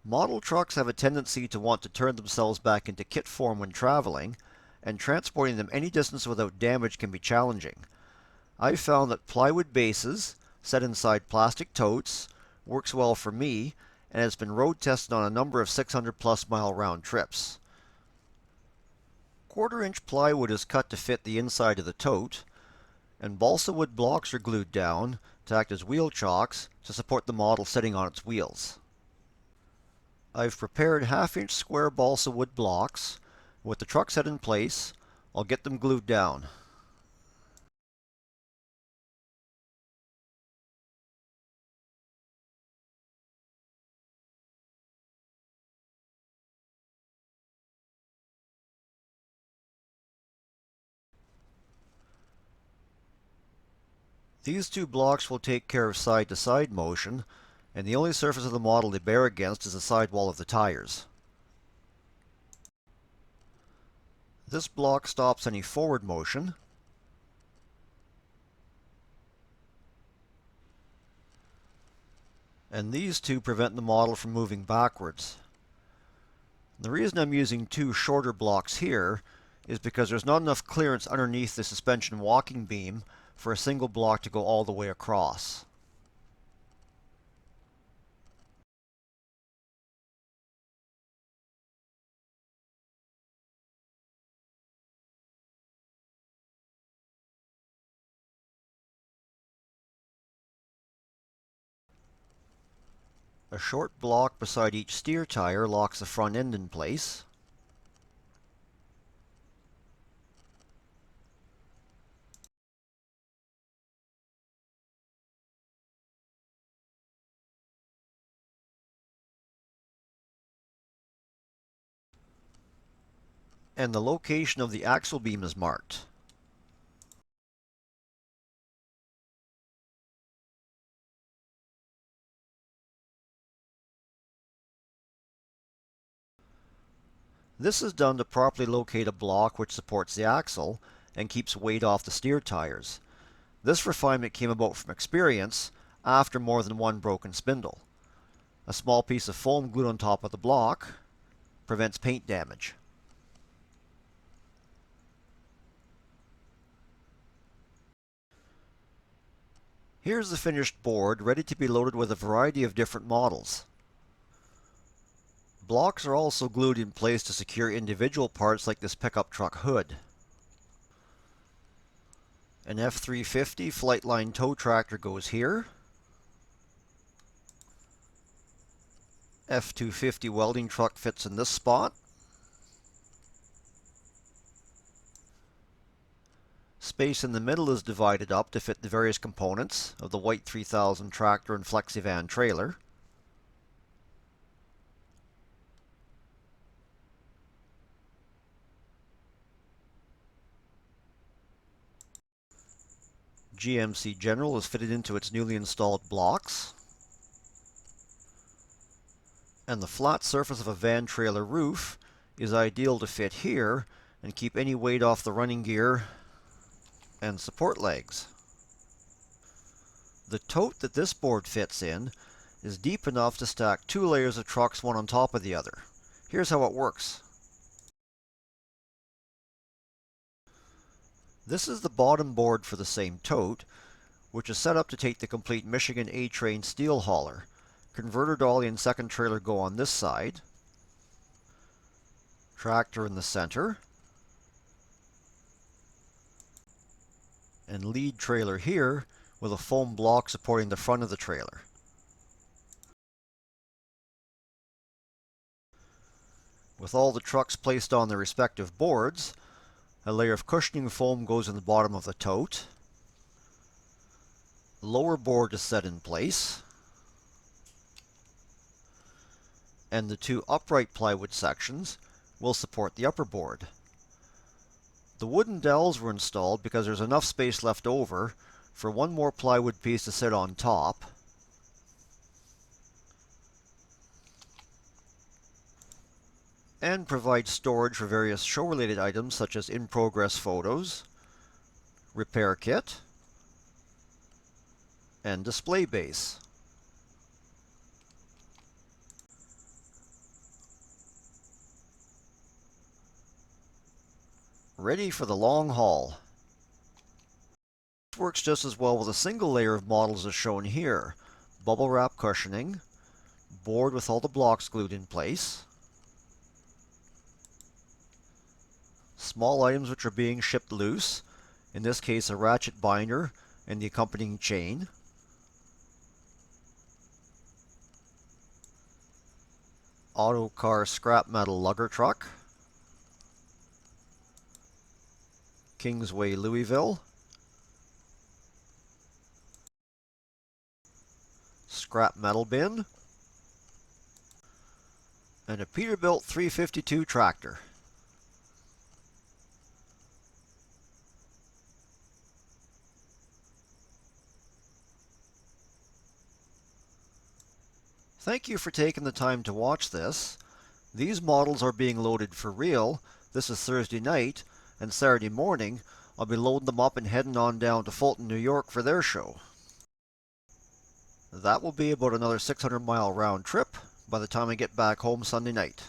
Model trucks have a tendency to want to turn themselves back into kit form when traveling, and transporting them any distance without damage can be challenging. I've found that plywood bases, set inside plastic totes, works well for me, and has been road tested on a number of 600+ mile round trips. 1/4-inch plywood is cut to fit the inside of the tote, and balsa wood blocks are glued down to act as wheel chocks to support the model sitting on its wheels. I've prepared 1/2-inch square balsa wood blocks. With the truck set in place, I'll get them glued down. These two blocks will take care of side-to-side motion, and the only surface of the model they bear against is the sidewall of the tires. This block stops any forward motion, and these two prevent the model from moving backwards. The reason I'm using two shorter blocks here is because there's not enough clearance underneath the suspension walking beam for a single block to go all the way across. A short block beside each steer tire locks the front end in place. And the location of the axle beam is marked. This is done to properly locate a block which supports the axle and keeps weight off the steer tires. This refinement came about from experience after more than one broken spindle. A small piece of foam glued on top of the block prevents paint damage. Here's the finished board, ready to be loaded with a variety of different models. Blocks are also glued in place to secure individual parts like this pickup truck hood. An F350 Flightline tow tractor goes here. F250 welding truck fits in this spot. Space in the middle is divided up to fit the various components of the white 3000 tractor and FlexiVan trailer. GMC General is fitted into its newly installed blocks. And the flat surface of a van trailer roof is ideal to fit here and keep any weight off the running gear and support legs. The tote that this board fits in is deep enough to stack 2 layers of trucks one on top of the other. Here's how it works. This is the bottom board for the same tote, which is set up to take the complete Michigan A-Train steel hauler. Converter dolly and second trailer go on this side. Tractor in the center. And lead trailer here with a foam block supporting the front of the trailer. With all the trucks placed on their respective boards, a layer of cushioning foam goes in the bottom of the tote. The lower board is set in place, and the 2 upright plywood sections will support the upper board. The wooden dowels were installed because there's enough space left over for one more plywood piece to sit on top. And provide storage for various show-related items such as in-progress photos, repair kit, and display base. Ready for the long haul. This works just as well with a single layer of models as shown here. Bubble wrap cushioning, board with all the blocks glued in place, small items which are being shipped loose, in this case a ratchet binder and the accompanying chain, auto car scrap metal lugger truck, Kingsway Louisville, scrap metal bin, and a Peterbilt 352 tractor. Thank you for taking the time to watch this. These models are being loaded for real. This is Thursday night, and Saturday morning I'll be loading them up and heading on down to Fulton, New York for their show. That will be about another 600-mile round trip by the time I get back home Sunday night.